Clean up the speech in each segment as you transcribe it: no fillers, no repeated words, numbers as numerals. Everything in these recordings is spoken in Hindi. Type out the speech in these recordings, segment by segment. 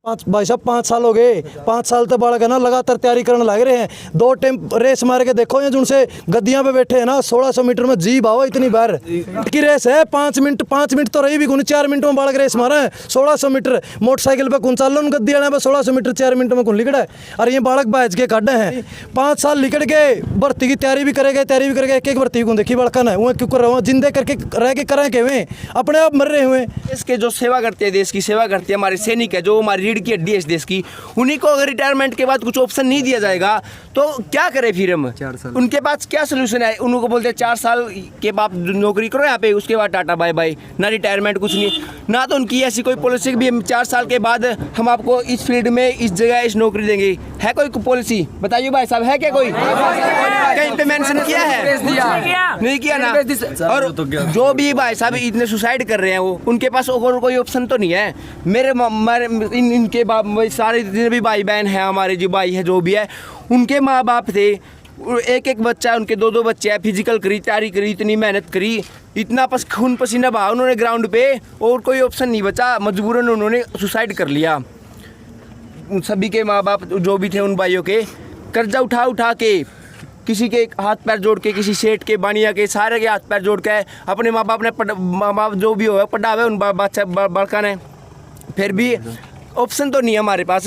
भाई साहब 5 साल हो गए, 5 साल तो बालक है ना लगातार तैयारी करने लग रहे हैं। 2 टाइम रेस मार के देखो ये जिनसे गद्दियां पे बैठे हैं ना 1600 मीटर में जी भाव इतनी बार की रेस है। 5 मिनट तो रही भी कौन, 4 मिनट में बालक रेस मारा है 1600 मीटर। मोटरसाइकिल पे कौन चाल गद्दी वाले पे 1600 मीटर 4 मिनट में कौन लिकड़ा है। और ये बालक बाज के काटे हैं 5 साल लिकड़ के भर्ती की तैयारी भी करेगा एक भर्ती को देखी बड़का ना वो क्यों कर रहा हूँ जिंदे करके रह के करें के हुए अपने आप मर रहे हुए। इसके जो सेवा करते हैं, देश की सेवा करते हैं, हमारे सैनिक है जो हमारी रीढ़ की हड्डी है इस देश की, उन्हीं को अगर रिटायरमेंट के बाद कुछ ऑप्शन नहीं दिया जाएगा तो क्या करें फिर हम। उनके पास क्या सोल्यूशन है। उनको बोलते हैं 4 साल के बाद नौकरी करो यहाँ पे, उसके बाद टाटा बाय बाय, ना रिटायरमेंट कुछ नहीं, ना तो उनकी ऐसी कोई पॉलिसी भी 4 साल के बाद हम आपको इस फील्ड में इस जगह इस नौकरी देंगे। है कोई पॉलिसी बताइए भाई साहब, है क्या कोई कहीं पे मेंशन किया है? नहीं किया ना। और जो भी भाई साहब इतने सुसाइड कर रहे हैं वो उनके पास और कोई ऑप्शन तो नहीं है। मेरे इनके सारे जितने भी भाई बहन हैं, हमारे जो भाई है जो भी है, उनके माँ बाप थे, एक बच्चा, उनके 2 बच्चे हैं, फिजिकल करी, तैयारी करी, इतनी मेहनत करी, इतना खून पसीना बहा उन्होंने ग्राउंड पे, और कोई ऑप्शन नहीं बचा, मजबूरन उन्होंने सुसाइड कर लिया। उन सभी के माँ बाप जो भी थे उन भाइयों के कर्जा उठा के, किसी के हाथ पैर जोड़ के, किसी सेठ के, बानिया के, सारे के हाथ पैर जोड़ के अपने माँ बाप ने माँ बाप जो भी हो पढ़ा हुआ उन बड़का ने, फिर भी ऑप्शन तो नहीं है हमारे पास।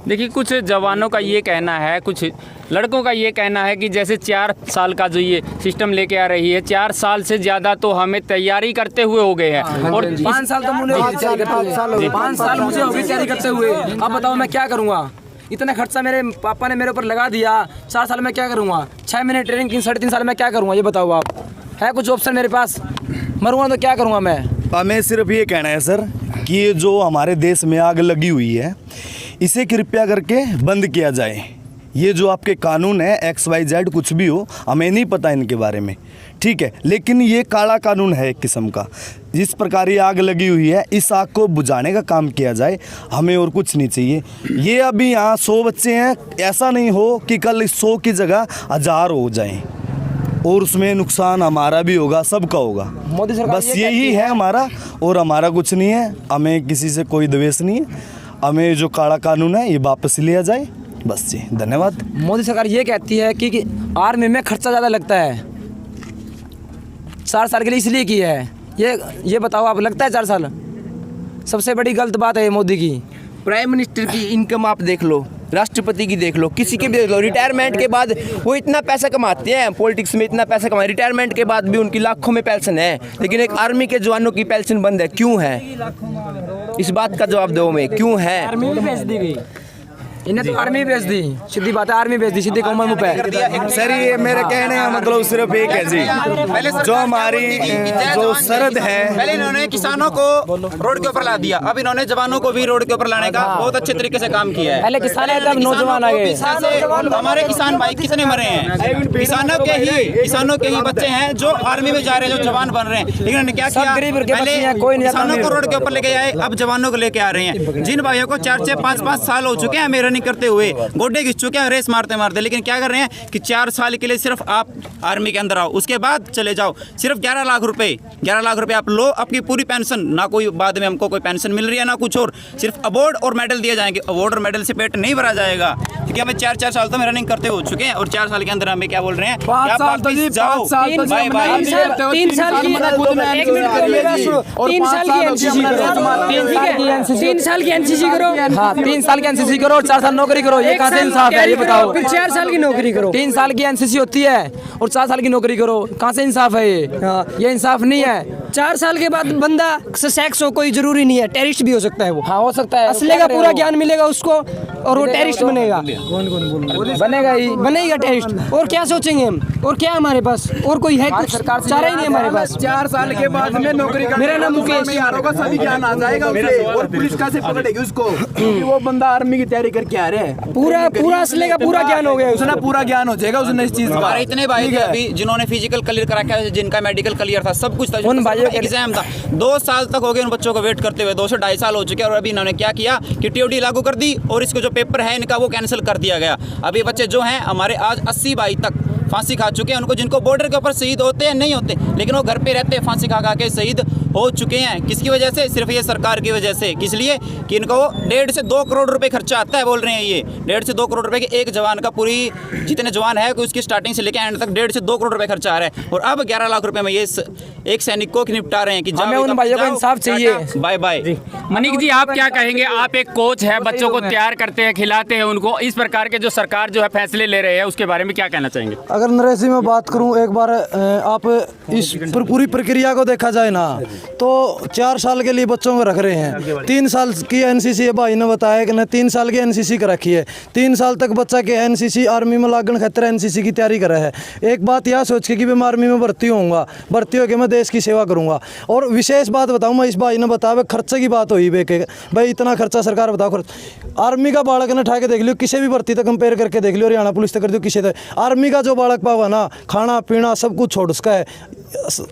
देखिए कुछ जवानों का ये कहना है, कुछ लड़कों का ये कहना है कि जैसे 4 साल का जो ये सिस्टम लेके आ रही है, 4 साल से ज़्यादा तो हमें तैयारी करते हुए हो गए हैं। और 5 साल तो मुझे 5 साल मुझे हो गई तैयारी करते हुए। अब बताओ मैं क्या करूँगा। इतना खर्चा मेरे पापा ने मेरे ऊपर लगा दिया। 4 साल में क्या करूँगा, 6 महीने ट्रेनिंग, 3-3.5 साल में क्या करूँगा ये बताओ आप। है कुछ ऑप्शन मेरे पास? मरूँगा तो क्या करूँगा मैं। हमें सिर्फ ये कहना है सर कि ये जो हमारे देश में आग लगी हुई है इसे कृपया करके बंद किया जाए। ये जो आपके कानून है XYZ कुछ भी हो, हमें नहीं पता इनके बारे में, ठीक है, लेकिन ये काला कानून है एक किस्म का। जिस प्रकार ये आग लगी हुई है इस आग को बुझाने का काम किया जाए, हमें और कुछ नहीं चाहिए। ये अभी यहाँ 100 बच्चे हैं, ऐसा नहीं हो कि कल इस 100 की जगह 1000 हो जाएं और उसमें नुकसान हमारा भी होगा, सबका होगा। मोदी सरकार बस यही है हमारा, और हमारा कुछ नहीं है। हमें किसी से कोई द्वेष नहीं है। हमें जो काला कानून है ये वापस लिया जाए, बस जी, धन्यवाद। मोदी सरकार ये कहती है कि आर्मी में खर्चा ज़्यादा लगता है, 4 साल के लिए इसलिए की है। ये बताओ आप, लगता है 4 साल? सबसे बड़ी गलत बात है मोदी की। प्राइम मिनिस्टर की इनकम आप देख लो, राष्ट्रपति की देख लो, किसी की भी देख लो। रिटायरमेंट के बाद वो इतना पैसा कमाते हैं, पॉलिटिक्स में इतना पैसा कमाए, रिटायरमेंट के बाद भी उनकी लाखों में पेंशन है, लेकिन एक आर्मी के जवानों की पेंशन बंद है। क्यों है? इस बात का जवाब दो हमें, क्यों है? इन्हें तो आर्मी भेज दी, सीधी बात है, आर्मी भेज दी सीधी कमर मुँह पे। सर ये मेरे कहने का मतलब सिर्फ एक है जी, जो हमारी जो सरहद है, पहले इन्होंने किसानों को रोड के ऊपर ला दिया, अब इन्होंने जवानों को भी रोड के ऊपर लाने का बहुत अच्छे तरीके से काम किया है। पहले किसान है, तब नौजवान आ गए। हमारे किसान भाई किसने मरे हैं? किसानों के ही बच्चे हैं जो आर्मी में जा रहे हैं, जो जवान बन रहे हैं। लेकिन इन्होंने क्या किया, पहले किसानों को रोड के ऊपर लेके आए, अब जवानों को लेके आ रहे हैं। जिन भाइयों को 4-5 साल हो चुके हैं रनिंग करते हुए, गोड्डे घिस चुके हैं रेस मारते मारते, लेकिन क्या कर रहे हैं कि 4 साल के लिए सिर्फ आप आर्मी के अंदर आओ, उसके बाद चले जाओ। सिर्फ 11 लाख रुपए आप लो, आपकी पूरी पेंशन, ना कोई बाद में हमको कोई पेंशन मिल रही है ना कुछ और, सिर्फ अवार्ड और मेडल दिए जाएंगे। अवार्ड और मेडल से पेट नहीं भरा जाएगा, क्योंकि हमें 4 साल तो रनिंग करते हो चुके हैं, और 4 साल के अंदर हमें क्या बोल रहे हैं, 5 साल तो जी, 5 साल तो 3 साल की एनसीसी करो। हाँ, 3 साल की एनसीसी करो और 4 साल नौकरी करो, ये कहाँ से इंसाफ है ये बताओ। फिर 4 साल की नौकरी करो। 3 साल की एनसीसी होती है और 4 साल की नौकरी करो, कहाँ से इंसाफ है ये इंसाफ नहीं है। 4 साल के बाद बंदा सेक्स हो कोई जरूरी नहीं है, टेररिस्ट भी हो सकता है वो। हाँ हो सकता है, असले का पूरा ज्ञान मिलेगा उसको और वो टेररिस्ट बनेगा, बनेगा ही, बनेगा टेररिस्ट। और क्या सोचेंगे हम, और क्या हमारे पास और कोई है? कुछ चारा ही नहीं हमारे पास। 4 साल के बाद में नौकरी मेरा नाम मुकेश, सभी ज्ञान आ जाएगा उसे, और पुलिस कैसे पकड़ेगी उसको, क्योंकि वो बंदा आर्मी की तैयारी करके आ रहे हैं। पूरा असले का पूरा ज्ञान हो गया, उसने पूरा ज्ञान हो जाएगा उसने इस चीज का। हमारे इतने भाई थे अभी जिन्होंने फिजिकल क्लियर करा के, जिनका मेडिकल क्लियर था, सब कुछ था, उन भाइयों का एग्जाम था। 2 साल तक हो गए उन बच्चों को वेट करते हुए, 2 से 2.5 साल हो चुके हैं, और अभी इन्होंने क्या किया कि TOD लागू कर दी, और इसको जो पेपर है इनका वो कैंसिल कर दिया गया। अभी बच्चे जो हैं हमारे आज 80 भाई तक फांसी खा चुके हैं, उनको जिनको बॉर्डर के ऊपर शहीद होते हैं नहीं होते, लेकिन वो घर पे रहते हैं, फांसी खा के शहीद हो चुके हैं। किसकी वजह से? सिर्फ ये सरकार की वजह से। किस लिए? कि इनको 1.5 से 2 करोड़ रुपए खर्चा आता है, बोल रहे हैं ये 1.5 से 2 करोड़ रुपए के एक जवान का, पूरी जितने जवान है उसकी स्टार्टिंग से लेकर एंड तक 1.5 से 2 करोड़ रुपए खर्चा आ रहा है। और अब 11 लाख रुपए में ये एक सैनिक को निपटा रहे हैं कि हमें उन भाइयों को इंसाफ चाहिए। Bye bye. मनिक जी, आप क्या कहेंगे? आप एक कोच है, बच्चों को तैयार करते हैं, खिलाते हैं उनको, इस प्रकार के जो सरकार जो है फैसले ले रहे हैं उसके बारे में क्या कहना चाहेंगे? अगर नरेश जी मैं बात करूं, एक बार आप इस पूरी प्रक्रिया को देखा जाए ना, तो 4 साल के लिए बच्चों को रख रहे हैं। 3 साल की एनसीसी भाई ने बताया कि ना 3 साल की एनसीसी कर रखी है। 3 साल तक बच्चा के एनसीसी आर्मी में लागण खतरा एनसीसी की तैयारी कर रहा है। एक बात यह सोच के कि मैं आर्मी में भर्ती होऊंगा, भर्ती होकर मैं देश की सेवा करूंगा। और विशेष बात बताऊं मैं, इस भाई ने बताया खर्चे की बात हुई भाई इतना खर्चा सरकार बताओ खर्च। आर्मी का बालक ने उठा के देख लियो, किसी भी भर्ती तक कंपेयर करके देख लियो, हरियाणा पुलिस तक कर दो, किसी तक आर्मी का जो बालक पावा ना, खाना पीना सब कुछ छोड़ उसका है।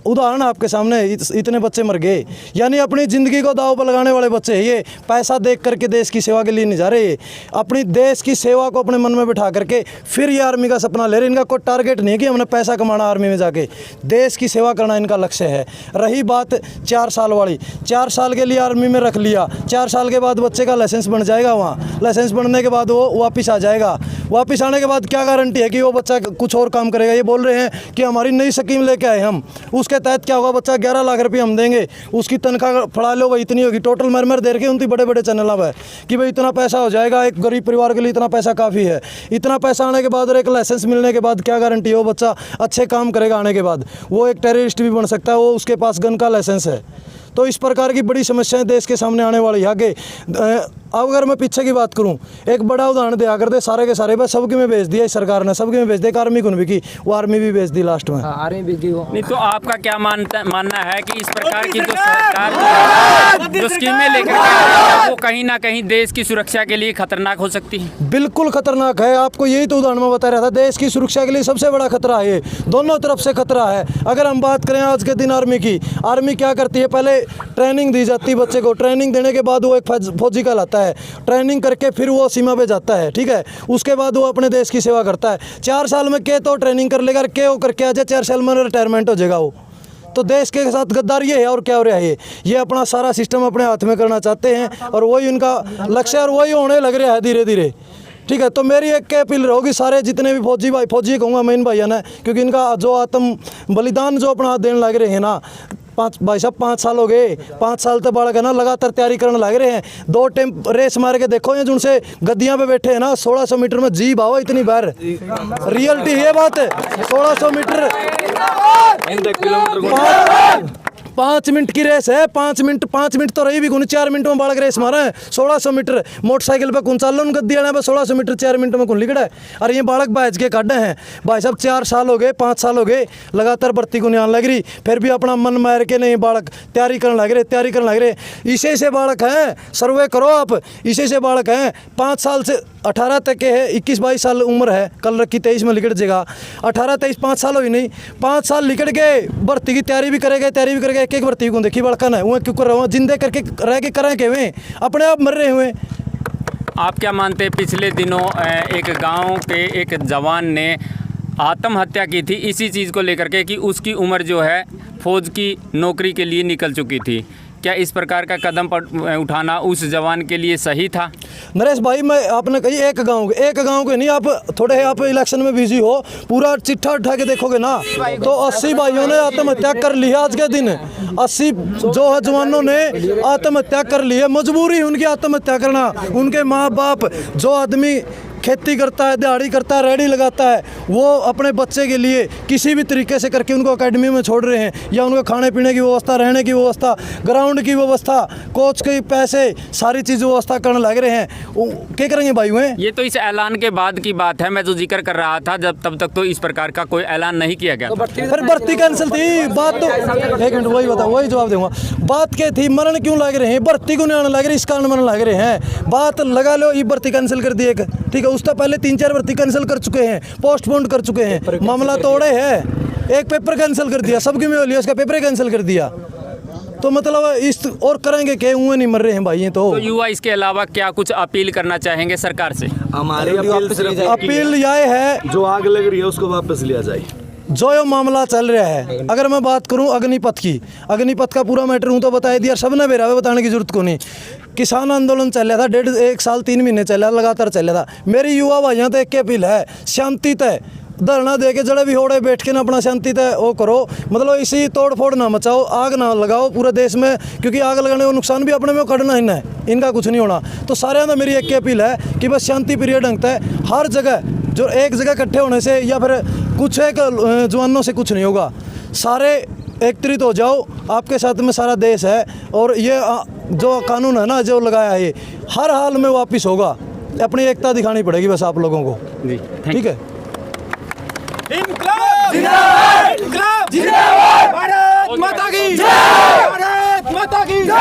उदाहरण आपके सामने, इतने बच्चे मर गए, यानी अपनी ज़िंदगी को दाव पर लगाने वाले बच्चे हैं। ये पैसा देख करके देश की सेवा के लिए नहीं जा रहे, अपनी देश की सेवा को अपने मन में बिठा करके फिर ये आर्मी का सपना ले रहे। इनका कोई टारगेट नहीं है कि हमने पैसा कमाना आर्मी में जाके, देश की सेवा करना इनका लक्ष्य है। रही बात 4 साल वाली, 4 साल के लिए आर्मी में रख लिया, 4 साल के बाद बच्चे का लाइसेंस बन जाएगा, वहाँ लाइसेंस बनने के बाद वो वापस आ जाएगा। वापस आने के बाद क्या गारंटी है कि वो बच्चा कुछ और काम करेगा? ये बोल रहे हैं कि हमारी नई स्कीम लेके आए हम, उसके तहत क्या होगा, बच्चा 11 लाख रुपये हम देंगे, उसकी तनख्वाह फड़ा लो भाई इतनी होगी, टोटल मर दे रखे उनकी बड़े बड़े चैनल अब है कि भाई इतना पैसा हो जाएगा, एक गरीब परिवार के लिए इतना पैसा काफ़ी है। इतना पैसा आने के बाद और एक लाइसेंस मिलने के बाद क्या गारंटी है वो बच्चा अच्छे काम करेगा? आने के बाद वो एक टेररिस्ट भी बन सकता है, वो उसके पास गन का लाइसेंस है। तो इस प्रकार की बड़ी समस्याएं देश के सामने आने वाली है आगे। अब अगर मैं पीछे की बात करूं, एक बड़ा उदाहरण दिया करते, सारे के सारे बस सबके में भेज दिया इस सरकार ने, सबके में भेज दिया, आर्मी को भी की, वो आर्मी भी भेज दी लास्ट में। आर्मी भेज दी वो। नहीं तो आपका क्या मानना है कि इस प्रकार की जो सरकार जो स्कीमें लेकर के आ रही है वो कहीं ना कहीं देश की सुरक्षा के लिए खतरनाक हो सकती है? बिल्कुल खतरनाक है। आपको यही तो उदाहरण में बता रहा था, देश की सुरक्षा के लिए सबसे बड़ा खतरा है ये, दोनों तरफ से खतरा है। अगर हम बात करें आज के दिन आर्मी की, आर्मी क्या करती है, पहले ट्रेनिंग दी जाती है बच्चे को, ट्रेनिंग देने के बाद वो एक फौजी कहलाता है, ट्रेनिंग करके फिर वो सीमा पे जाता है, ठीक है, उसके बाद वो अपने देश की सेवा करता है। 4 साल में के तो ट्रेनिंग कर लेगा, के वो करके आ जाए, 4 साल में रिटायरमेंट हो जाएगा वो। तो देश के साथ गद्दारी है और क्या हो रहा है? ये अपना सारा सिस्टम अपने हाथ में करना चाहते हैं और वही उनका लक्ष्य और वही होने लग रहा है धीरे धीरे, ठीक है। तो मेरी एक अपील रहोगी, सारे जितने भी फौजी भाई, फौजी कहूँगा मैं इन भाइयों ने, क्योंकि इनका जो आत्म बलिदान जो अपना देने लग रहे हैं ना, भाई साहब 5 साल हो गए, 5 साल तक बालक है ना लगातार तैयारी करने लग रहे हैं। 2 टाइम रेस मार के देखो, ये जिनसे गद्दियां पे बैठे हैं ना, 1600 मीटर में जी भाव इतनी बार, रियलिटी है बात, 1600 मीटर 5 मिनट की रेस है, 5 मिनट तो रही भी गुन, 4 मिनट में बालक रेस मारा है 1600 मीटर। मोटरसाइकिल पे कौन चाल गद्दी आना 1600 मीटर 4 मिनट में कौन लिखड़ा है? और ये बालक बाज के काटे हैं भाई साहब। 4 साल हो गए, 5 साल हो गए, लगातार भर्ती को नहीं आने लग रही, फिर भी अपना मन मार के नहीं बालक तैयारी करने लग रहे। इसे से बालक हैं, सर्वे करो आप, इसे से बालक हैं 5 साल से 18 तक के है, 21-22 साल उम्र है, कल रखी 23 में लिकट जाएगा, 18-23 5 साल हुई नहीं, 5 साल लिकट गए, भर्ती की तैयारी भी करेगा, एक भर्ती को देखी बड़का ना वो क्यों कर रहा हूँ, जिंदे करके रह के करें के वे अपने आप मर रहे हुए। आप क्या मानते हैं, पिछले दिनों एक गांव के एक जवान ने आत्महत्या की थी इसी चीज़ को लेकर के कि उसकी उम्र जो है फौज की नौकरी के लिए निकल चुकी थी, क्या इस प्रकार का कदम उठाना उस जवान के लिए सही था? नरेश भाई, मैं आपने कही एक गांव के नहीं, आप थोड़े आप इलेक्शन में बिजी हो, पूरा चिट्ठा उठा के देखोगे ना तो 80 भाइयों ने आत्महत्या कर ली है आज के दिन। 80 जो है जवानों ने आत्महत्या कर ली है, मजबूरी उनकी आत्महत्या करना। उनके माँ बाप, जो आदमी खेती करता है, दिहाड़ी करता है, रेहड़ी लगाता है, वो अपने बच्चे के लिए किसी भी तरीके से करके उनको एकेडमी में छोड़ रहे हैं, या उनको खाने पीने की व्यवस्था, रहने की व्यवस्था, ग्राउंड की व्यवस्था, कोच के पैसे, सारी चीज़ व्यवस्था करने लग रहे हैं। क्या करेंगे भाई हुए? ये तो इस ऐलान के बाद की बात है, मैं जो जिक्र कर रहा था, जब तब तक तो इस प्रकार का कोई ऐलान नहीं किया गया था। फिर भर्ती कैंसिल थी, बात तो एक मिनट वही बताओ, वही जवाब दूंगा। बात क्या थी, मरण क्यों लग रहे हैं, भर्ती क्यों नहीं आने लग रही, इस कारण मरण लग रहे हैं। बात लगा लो, ये भर्ती कैंसिल कर दी एक, ठीक है, उससे पहले 3-4 भर्ती कैंसिल कर चुके हैं, पोस्टपोन कर चुके हैं, मामला तोड़े है, एक पेपर कैंसिल कर दिया, सबकी में लिया, उसका पेपर कैंसिल कर दिया। तो मतलब इस और करेंगे क्या, उन्हें नहीं मर रहे हैं भाई ये तो युवा इसके अलावा क्या कुछ अपील करना चाहेंगे सरकार से? हमारी अपील यह है जो आग लग रही है उसको वापस लिया जाए। जो ये मामला चल रहा है, अगर मैं बात करूं अग्निपथ की, अग्निपथ का पूरा मैटर हूं तो बता दिया, सब ने बेरा बताने की जरूरत को नहीं। किसान आंदोलन चल रहा था 1.5 साल 3 महीने चल रहा, लगातार चल रहा था। मेरी युवा भाइयों तो एक अपील है, शांति तय धरना दे के जड़े भी होड़े बैठ के ना अपना शांति तय वो करो, मतलब इसी तोड़ फोड़ ना मचाओ, आग ना लगाओ पूरे देश में, क्योंकि आग लगाने का नुकसान भी अपने में करना ही है, इनका कुछ नहीं होना। तो सारे ना मेरी एक अपील है कि बस शांति प्रिय ढंग तय हर जगह, जो एक जगह इकट्ठे होने से या फिर कुछ एक जवानों से कुछ नहीं होगा, सारे एकत्रित हो जाओ, आपके साथ में सारा देश है। और ये जो कानून है ना जो लगाया है, ये हर हाल में वापस होगा, अपनी एकता दिखानी पड़ेगी बस आप लोगों को जी, ठीक है। भारत माता की जय, भारत माता की जय।